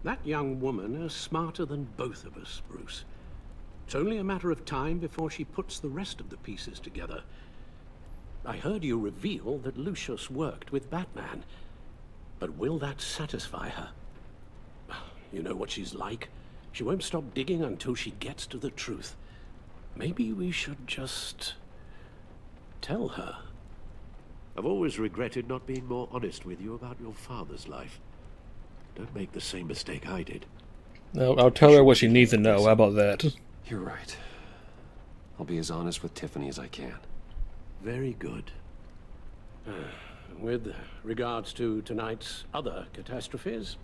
That young woman is smarter than both of us, Bruce. It's only a matter of time before she puts the rest of the pieces together. I heard you reveal that Lucius worked with Batman. But will that satisfy her? You know what she's like. She won't stop digging until she gets to the truth. Maybe we should just tell her. I've always regretted not being more honest with you about your father's life. Don't make the same mistake I did. No, I'll tell her what she needs to know. How about that? You're right. I'll be as honest with Tiffany as I can. Very good. With regards to tonight's other catastrophes?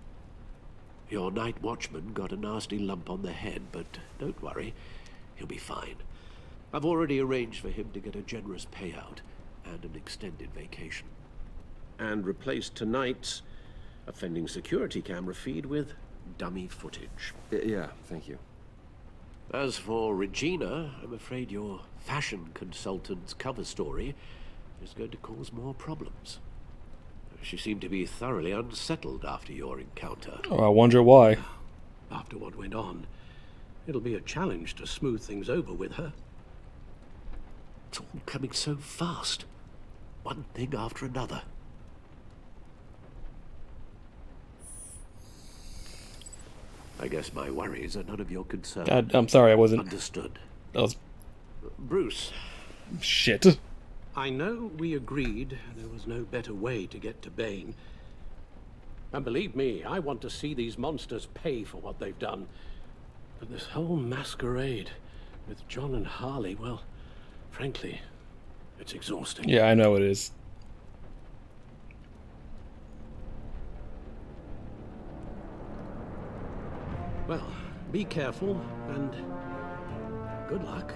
Your night watchman got a nasty lump on the head, but don't worry. He'll be fine. I've already arranged for him to get a generous payout and an extended vacation. And replaced tonight's offending security camera feed with dummy footage. Yeah, thank you. As for Regina, I'm afraid your fashion consultant's cover story is going to cause more problems. She seemed to be thoroughly unsettled after your encounter. Oh, I wonder why. After what went on, it'll be a challenge to smooth things over with her. It's all coming so fast. One thing after another. I guess my worries are none of your concern. I'm sorry, I wasn't. Understood. That was Bruce. shit. I know we agreed there was no better way to get to Bane. And believe me, I want to see these monsters pay for what they've done. But this whole masquerade with John and Harley, well, frankly, it's exhausting. Yeah, I know it is. Well, be careful and good luck.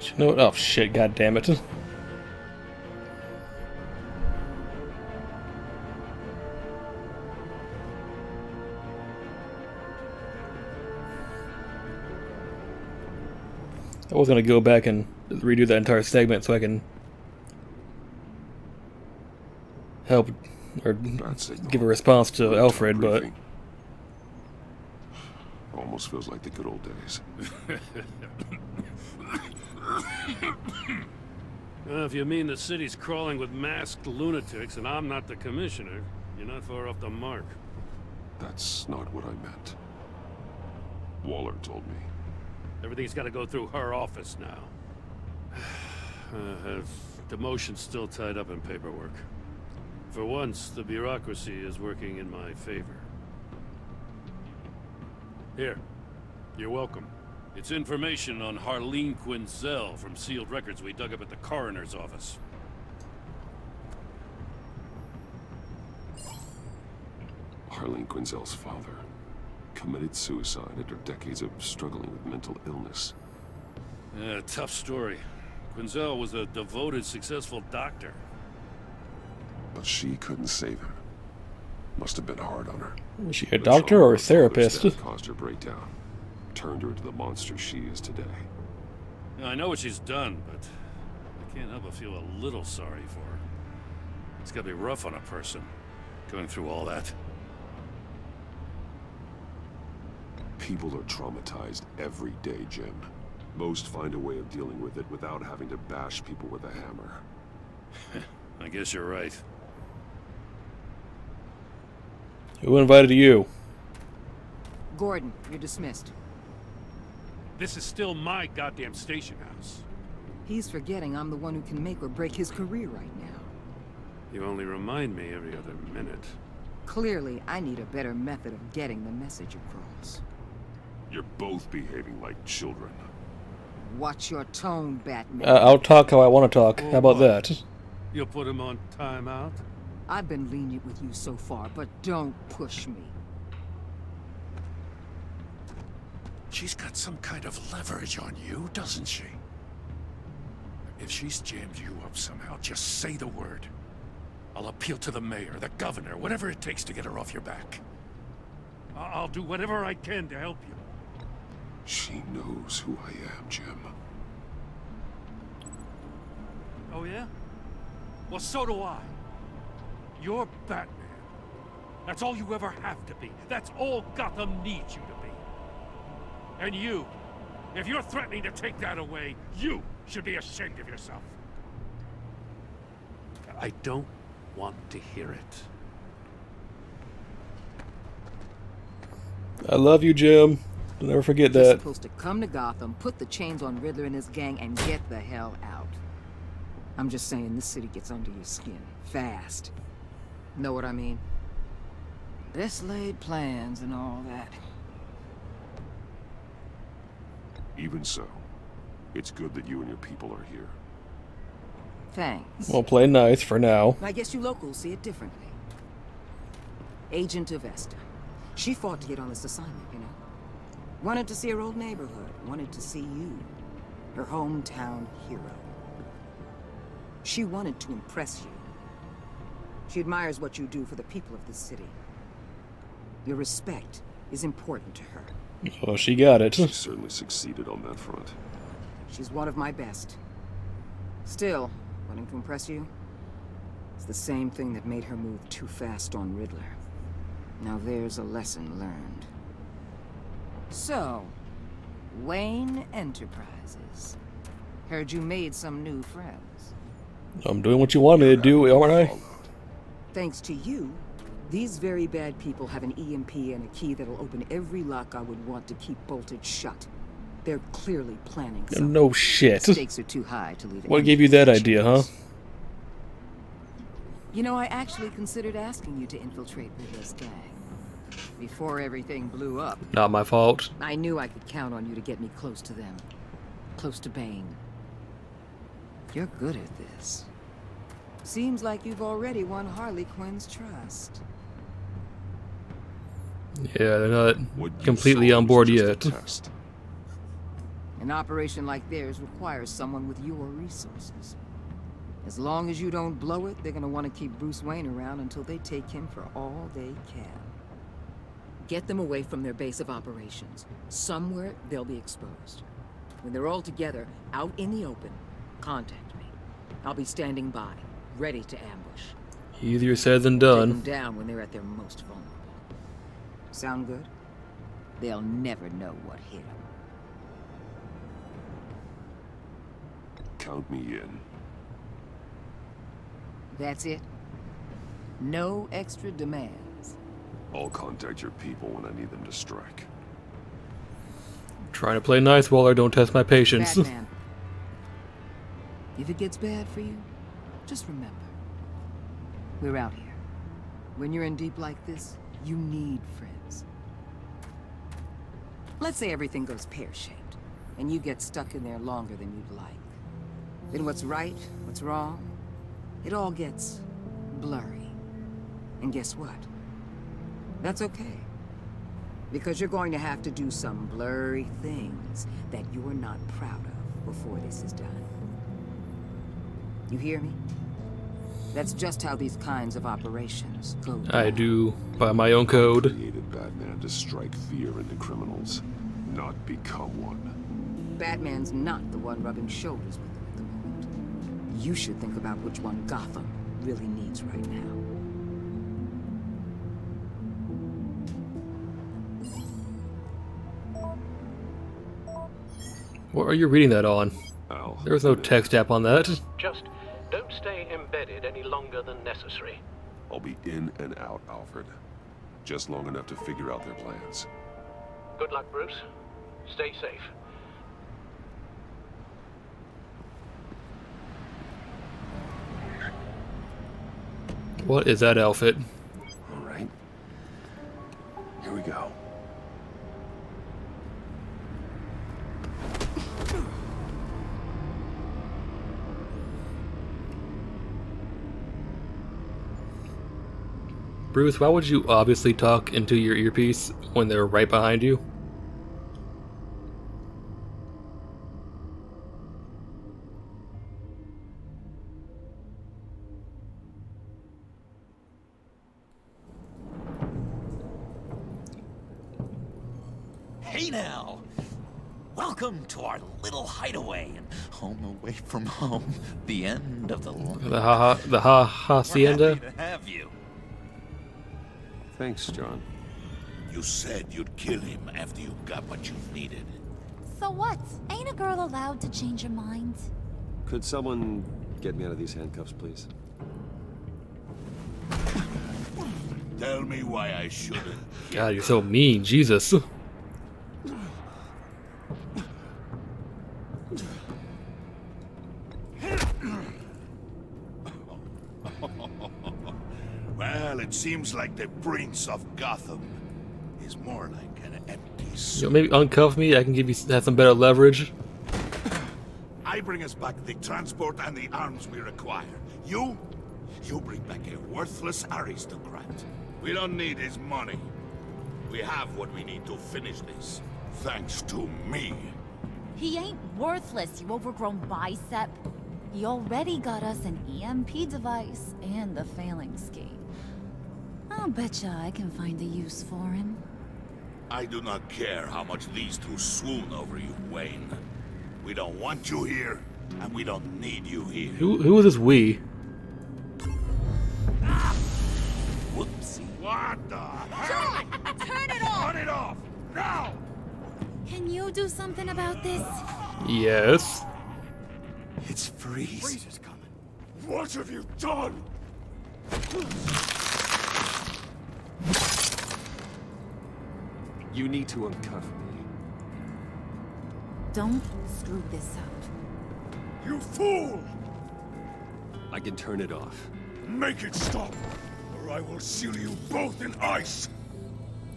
You know what? Oh shit! God damn it! I was gonna go back and redo that entire segment so I can help or give a response to Alfred, but almost feels like the good old days. If you mean the city's crawling with masked lunatics and I'm not the commissioner, you're not far off the mark. That's not what I meant. Waller told me. Everything's got to go through her office now. Have demotion's still tied up in paperwork. For once, the bureaucracy is working in my favor. Here, you're welcome. It's information on Harleen Quinzel from sealed records we dug up at the coroner's office. Harleen Quinzel's father committed suicide after decades of struggling with mental illness. Yeah, tough story. Quinzel was a devoted, successful doctor. But she couldn't save him. Must have been hard on her. was she a doctor or a therapist? That caused her breakdown. Turned her into the monster she is today. I know what she's done, but I can't help but feel a little sorry for her. It's gotta be rough on a person, going through all that. People are traumatized every day, Jim. Most find a way of dealing with it without having to bash people with a hammer. I guess you're right. Who invited you? Gordon, you're dismissed. This is still my goddamn station house. He's forgetting I'm the one who can make or break his career right now. You only remind me every other minute. Clearly, I need a better method of getting the message across. You're both behaving like children. Watch your tone, Batman. I'll talk how I want to talk. How about that? You'll put him on timeout? I've been lenient with you so far, but don't push me. She's got some kind of leverage on you, doesn't she? If she's jammed you up somehow, just say the word. I'll appeal to the mayor, the governor, whatever it takes to get her off your back. I'll do whatever I can to help you. She knows who I am, Jim. Oh, yeah? Well, so do I. You're Batman. That's all you ever have to be. That's all Gotham needs you to be. And you, if you're threatening to take that away, you should be ashamed of yourself. I don't want to hear it. I love you, Jim. I'll never forget You're that. supposed to come to Gotham, put the chains on Riddler and his gang, and get the hell out. I'm just saying, this city gets under your skin. Fast. Know what I mean? Best laid plans and all that. Even so, it's good that you and your people are here. Thanks. We'll play nice for now. I guess you locals see it differently. Agent of Vesta. She fought to get on this assignment, you know? Wanted to see her old neighborhood. Wanted to see you. Her hometown hero. She wanted to impress you. She admires what you do for the people of this city. Your respect is important to her. Well, she got it. She certainly succeeded on that front. She's one of my best. Still, wanting to impress you? It's the same thing that made her move too fast on Riddler. Now there's a lesson learned. So, Wayne Enterprises. Heard you made some new friends. I'm doing what you want me to do, aren't I? Thanks to you, these very bad people have an EMP and a key that'll open every lock I would want to keep bolted shut. They're clearly planning something. No shit. Stakes are too high to leave it. What gave you that idea, huh? You know, I actually considered asking you to infiltrate Riddler's gang. Before everything blew up, Not my fault. I knew I could count on you to get me close to them. Close to Bane. You're good at this. Seems like you've already won Harley Quinn's trust. Yeah, they're not What you completely saw on was board just a yet. test. An operation like theirs requires someone with your resources. As long as you don't blow it, they're gonna want to keep Bruce Wayne around until they take him for all they can. Get them away from their base of operations. Somewhere they'll be exposed. When they're all together, out in the open, contact me. I'll be standing by, ready to ambush. Easier said than Take done. them down when they're at their most vulnerable. Sound good? They'll never know what hit them. Count me in. That's it? No extra demands. I'll contact your people when I need them to strike. Trying to play nice, Waller. Don't test my patience. Batman. If it gets bad for you, just remember. We're out here. When you're in deep like this, you need friends. Let's say everything goes pear-shaped, and you get stuck in there longer than you'd like. Then what's right, what's wrong, it all gets blurry. And guess what? That's okay. Because you're going to have to do some blurry things that you're not proud of before this is done. You hear me? That's just how these kinds of operations go down. I do by my own code. Created Batman to strike fear into criminals, not become one. Batman's not the one rubbing shoulders with them at the moment. You should think about which one Gotham really needs right now. What are you reading that on? Al, There was no text app on that. Just don't stay embedded any longer than necessary. I'll be in and out, Alfred. Just long enough to figure out their plans. Good luck, Bruce. Stay safe. What is that outfit? All right. Here we go. Bruce, why would you obviously talk into your earpiece when they're right behind you? Hey now! Welcome to our little hideaway and home away from home. The end of the line. The hacienda. We're happy to have you. Thanks, John. You said you'd kill him after you got what you needed. So what? Ain't a girl allowed to change her mind? Could someone get me out of these handcuffs, please? Tell me why I shouldn't. God, you're so mean, Jesus. Well, it seems like the Prince of Gotham is more like an empty You suit. know, maybe uncuff me. I can have some better leverage. I bring us back the transport and the arms we require. You bring back a worthless aristocrat. We don't need his money. We have what we need to finish this. Thanks to me. He ain't worthless, you overgrown bicep. He already got us an EMP device and the failing ski. I'll betcha I can find a use for him. I do not care how much these two swoon over you, Wayne. We don't want you here, and we don't need you here. Who is this we? Whoopsie. What the hell? John! Turn it off! Turn it off! Now! Can you do something about this? Yes. It's Freeze. Freeze is coming. What have you done? You need to uncuff me. Don't screw this up. You fool! I can turn it off. Make it stop, or I will seal you both in ice.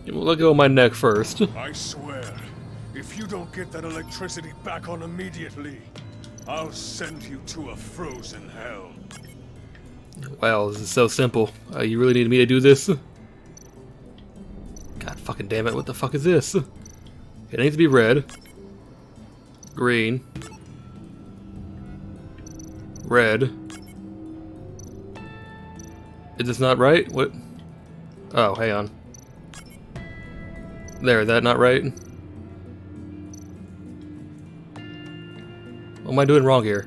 Well, let go of my neck first. I swear, if you don't get that electricity back on immediately, I'll send you to a frozen hell. Wow, this is so simple. You really need me to do this? God fucking damn it, what the fuck is this? It needs to be red. Green. Red. Is this not right? What? Oh, hang on. There, is that not right? What am I doing wrong here?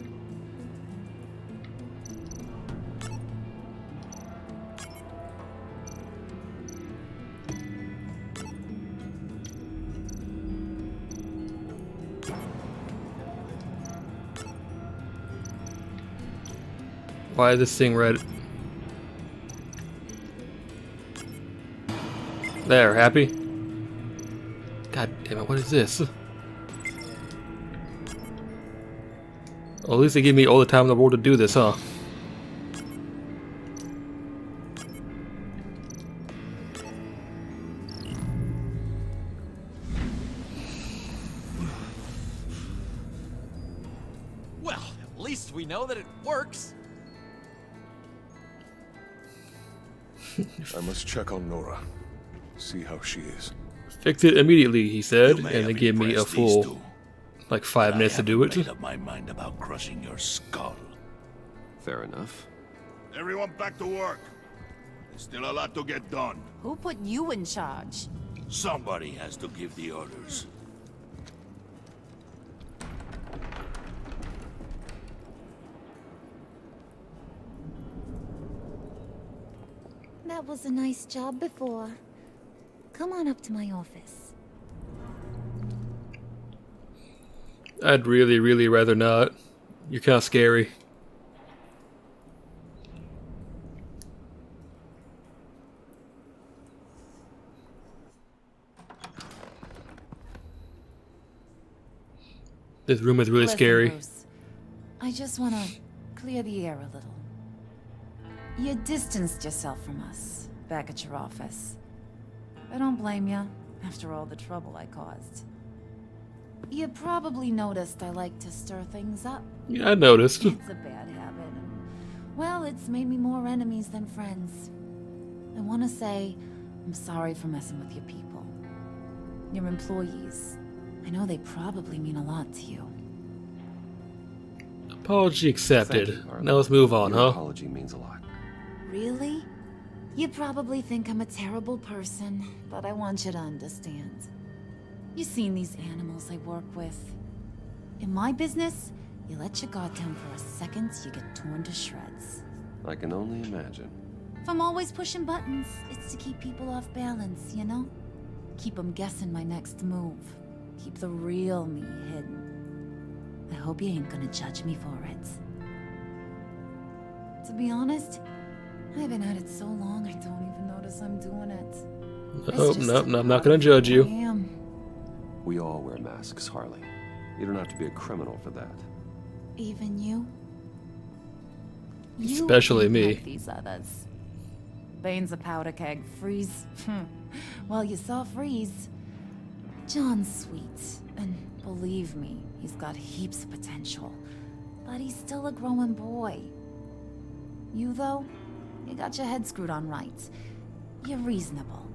Why is this thing red? There, happy? God damn it, what is this? Well, at least they give me all the time in the world to do this, huh? Well, at least we know that it works. I must check on Nora. See how she is. Fix it immediately, he said, You may and they have gave me a impressed these full, two, like 5 but minutes to do I it. haven't made up my mind about crushing your skull. Fair enough. Everyone back to work. There's still a lot to get done. Who put you in charge? Somebody has to give the orders. That was a nice job before. Come on up to my office. I'd really, really rather not. You're kind of scary. This room is really Listen, scary. Bruce, I just want to clear the air a little. You distanced yourself from us back at your office. I don't blame you, after all the trouble I caused. You probably noticed I like to stir things up. Yeah, I noticed. It's a bad habit, and, well, it's made me more enemies than friends. I want to say I'm sorry for messing with your people. Your employees. I know they probably mean a lot to you. Apology accepted. Thank you, Arlen. Now let's move on, Your huh? apology means a lot. Really? You probably think I'm a terrible person, but I want you to understand. You seen these animals I work with. In my business, you let your guard down for a second, you get torn to shreds. I can only imagine. If I'm always pushing buttons, it's to keep people off balance, you know? Keep them guessing my next move. Keep the real me hidden. I hope you ain't gonna judge me for it. To be honest, I've been at it so long I don't even notice I'm doing it. Oh, no, I'm not gonna judge you. We all wear masks, Harley. You don't have to be a criminal for that. Even you? Especially me. Like these others. Bane's a powder keg. Freeze. Well, you saw Freeze. John's sweet, and believe me, he's got heaps of potential. But he's still a growing boy. You, though, you got your head screwed on right. You're reasonable.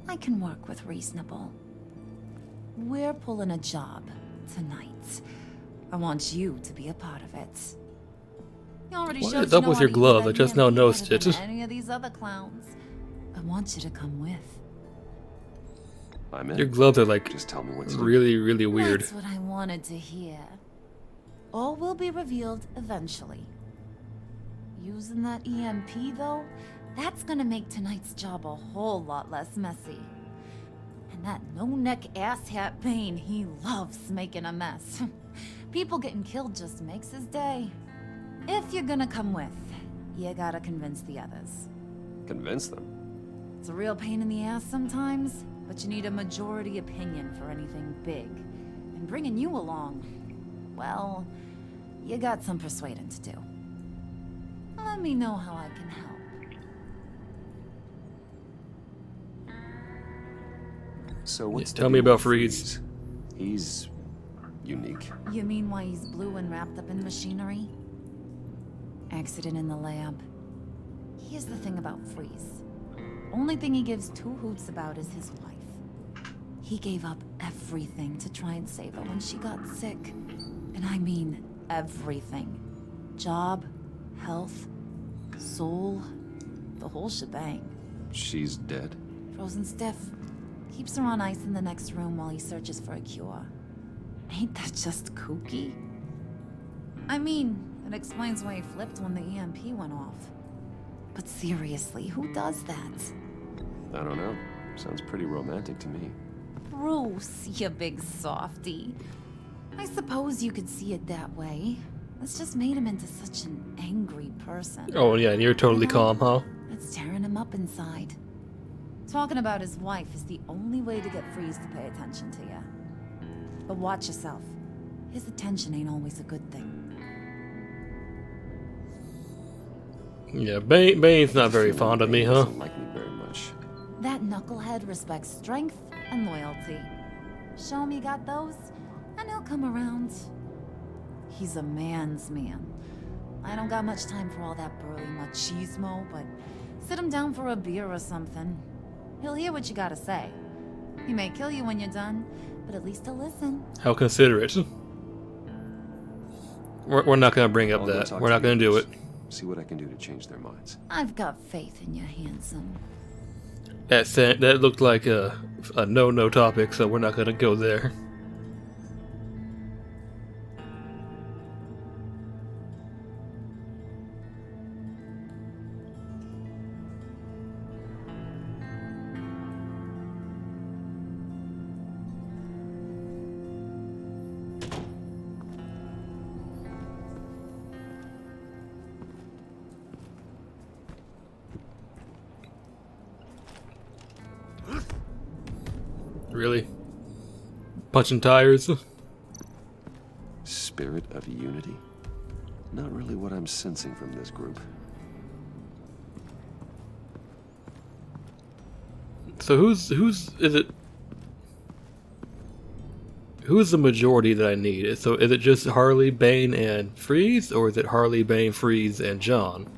I can work with reasonable. We're pulling a job tonight. I want you to be a part of it. You already What showed is you up know with how your to glove? use I just that now EMP noticed better it. than any of these other clowns. I want you to come with. I'm in. Your gloves are like Just tell me what to do. really, really weird. That's what I wanted to hear. All will be revealed eventually. Using that EMP, though, that's gonna make tonight's job a whole lot less messy. And that no-neck asshat Bane, he loves making a mess. People getting killed just makes his day. If you're gonna come with, you gotta convince the others. Convince them. It's a real pain in the ass sometimes, but you need a majority opinion for anything big. And bringing you along, well, you got some persuading to do. Let me know how I can help. So what's Tell me about Freeze. He's unique. You mean why he's blue and wrapped up in machinery? Accident in the lab. Here's the thing about Freeze. Only thing he gives two hoots about is his wife. He gave up everything to try and save her when she got sick. And I mean everything. Job, health, soul, the whole shebang. She's dead. Frozen stiff. Keeps her on ice in the next room while he searches for a cure. Ain't that just kooky? I mean, it explains why he flipped when the EMP went off. But seriously, who does that? I don't know. Sounds pretty romantic to me. Bruce, you big softy. I suppose you could see it that way. It's just made him into such an angry person. Oh, yeah, and you're totally calm, huh? It's tearing him up inside. Talking about his wife is the only way to get Freeze to pay attention to you. But watch yourself. His attention ain't always a good thing. Yeah, Bane's not very fond of me, huh? Doesn't like me very much. That knucklehead respects strength and loyalty. Show him you got those, and he'll come around. He's a man's man. I don't got much time for all that burly machismo, but sit him down for a beer or something. He'll hear what you gotta say. He may kill you when you're done, but at least he'll listen. How considerate. We're not gonna bring up I'll go that. talk We're to not the gonna do others. it. See what I can do to change their minds. I've got faith in you, handsome. That looked like a no topic, so we're not gonna go there. Really? Punching tires? Spirit of unity? Not really what I'm sensing from this group. So who's the majority that I need? So is it just Harley, Bane, and Freeze, or is it Harley, Bane, Freeze, and John?